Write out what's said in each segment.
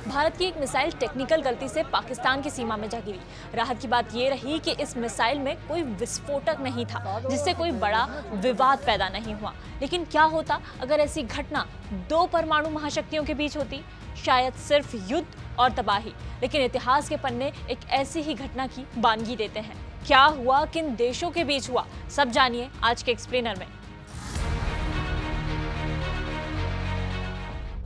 भारत की एक missile technical गलती से पाकिस्तान की सीमा में जा गिरी। राहत की बात यह रही कि इस मिसाइल में कोई विस्फोटक नहीं था, जिससे कोई बड़ा विवाद पैदा नहीं हुआ। लेकिन क्या होता अगर ऐसी घटना दो परमाणु महाशक्तियों के बीच होती? शायद सिर्फ युद्ध और तबाही। लेकिन इतिहास के पन्ने एक ऐसी ही घटना की बानगी देते हैं। क्या हुआ, किन देशों के बीच हुआ, सब जानिए आज के एक्सप्लेनर में।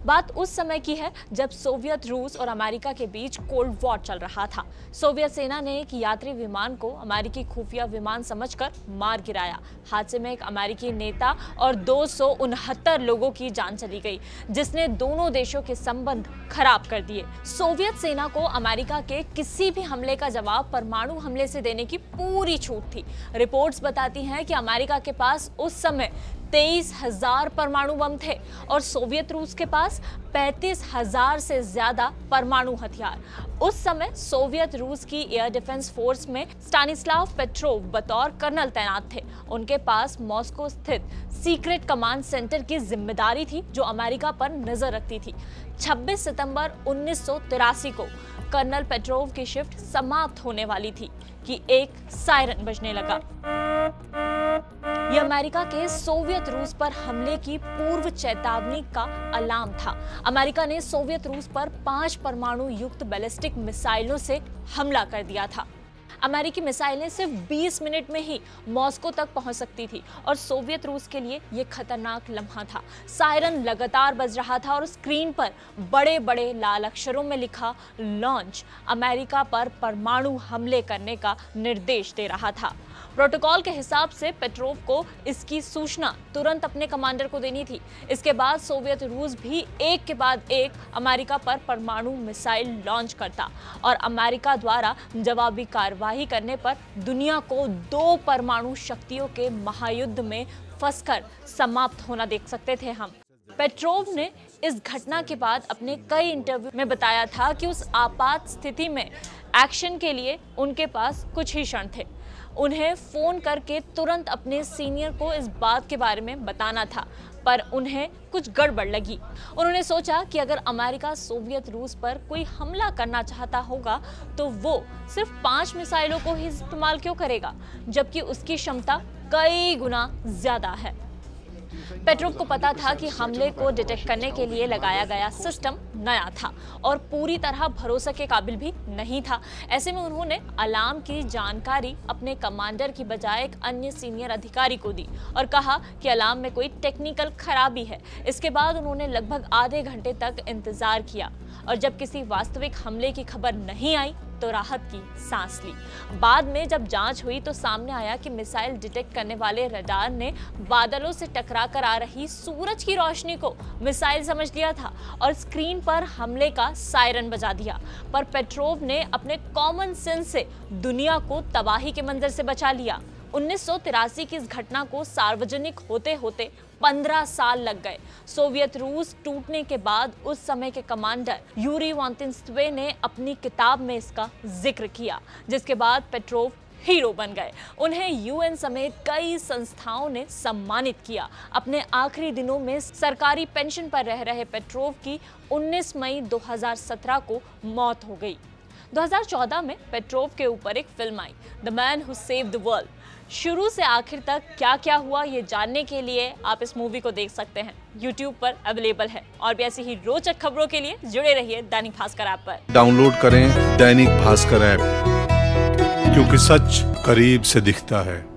बात उस समय की है जब सोवियत रूस और अमेरिका के बीच कोल्ड वॉर चल रहा था। सोवियत सेना ने एक यात्री विमान को अमेरिकी खुफिया विमान समझकर मार गिराया। हादसे में एक अमेरिकी नेता और 269 लोगों की जान चली गई, जिसने दोनों देशों के संबंध खराब कर दिए। सोवियत सेना को अमेरिका के किसी भी हमले का जवाब परमाणु हमले से देने की पूरी छूट थी। रिपोर्ट्स बताती हैं कि अमेरिका के पास उस समय 23,000 परमाणु बम थे और सोवियत रूस के पास 35,000 से ज्यादा परमाणु हथियार। उस समय सोवियत रूस की एयर डिफेंस फोर्स में स्टानिस्लाव पेट्रोव बतौर कर्नल तैनात थे। उनके पास मॉस्को स्थित सीक्रेट कमांड सेंटर की जिम्मेदारी थी, जो अमेरिका पर नजर रखती थी। 26 सितंबर 1983 को कर्नल पेट्रोव की शिफ्ट समाप्त होने वाली थी कि एक सायरन बजने लगा। यह अमेरिका के सोवियत रूस पर हमले की पूर्व चेतावनी का अलार्म था। अमेरिका ने सोवियत रूस पर 5 परमाणु युक्त बैलिस्टिक मिसाइलों से हमला कर दिया था। अमेरिकी मिसाइलें सिर्फ 20 मिनट में ही मॉस्को तक पहुंच सकती थी और सोवियत रूस के लिए यह खतरनाक लम्हा था। सायरन लगातार बज रहा था और स्क्रीन पर बड़े बड़े लाल अक्षरों में लिखा लॉन्च अमेरिका पर परमाणु हमले करने का निर्देश दे रहा था। प्रोटोकॉल के हिसाब से पेट्रोव को इसकी सूचना तुरंत अपने कमांडर को देनी थी। इसके बाद सोवियत रूस भी एक के बाद एक अमेरिका पर परमाणु मिसाइल लॉन्च करता और अमेरिका द्वारा जवाबी कार्रवाई करने पर दुनिया को 2 परमाणु शक्तियों के महायुद्ध में फंसकर समाप्त होना देख सकते थे हम। पेट्रोव ने इस घटना के बाद अपने कई इंटरव्यू में बताया था कि उस आपात स्थिति में एक्शन के लिए उनके पास कुछ ही क्षण थे। उन्हें फोन करके तुरंत अपने सीनियर को इस बात के बारे में बताना था, पर उन्हें कुछ गड़बड़ लगी। उन्होंने सोचा कि अगर अमेरिका सोवियत रूस पर कोई हमला करना चाहता होगा तो वो सिर्फ 5 मिसाइलों को ही इस्तेमाल क्यों करेगा, जबकि उसकी क्षमता कई गुना ज्यादा है। पेट्रोव को पता था कि हमले को डिटेक्ट करने के लिए लगाया गया सिस्टम नया था और पूरी तरह भरोसे के काबिल भी नहीं था। ऐसे में उन्होंने अलार्म की जानकारी अपने कमांडर की बजाय एक अन्य सीनियर अधिकारी को दी और कहा कि अलार्म में कोई टेक्निकल खराबी है। इसके बाद उन्होंने लगभग आधे घंटे तक इंतजार किया और जब किसी वास्तविक हमले की खबर नहीं आई तो राहत की सांस ली। बाद में जब जांच हुई तो सामने आया कि मिसाइल डिटेक्ट करने वाले रडार ने बादलों से टकरा कर आ रही सूरज की रोशनी को मिसाइल समझ लिया था और स्क्रीन पर हमले का सायरन बजा दिया। पर पेट्रोव ने अपने कॉमन सेंस से दुनिया को तबाही के मंजर से बचा लिया। 1983 की इस घटना को सार्वजनिक होते होते 15 साल लग गए। सोवियत रूस टूटने के बाद उस समय के कमांडर यूरी वोंतिन्स्वे ने अपनी किताब में इसका जिक्र किया, जिसके बाद पेट्रोव हीरो बन गए। उन्हें यूएन समेत कई संस्थाओं ने सम्मानित किया। अपने आखिरी दिनों में सरकारी पेंशन पर रह रहे पेट्रोव की 19 मई 2017 को मौत हो गई। 2014 में पेट्रोव के ऊपर एक film I, the man who saved the world. शुरू से आखिर तक क्या क्या हुआ ये जानने के लिए आप इस मूवी को देख सकते हैं। YouTube पर अवेलेबल है और भी ऐसी ही रोचक खबरों के लिए जुड़े रहिए दैनिक भास्कर ऐप पर। डाउनलोड करें दैनिक भास्कर ऐप, क्योंकि सच करीब से दिखता है।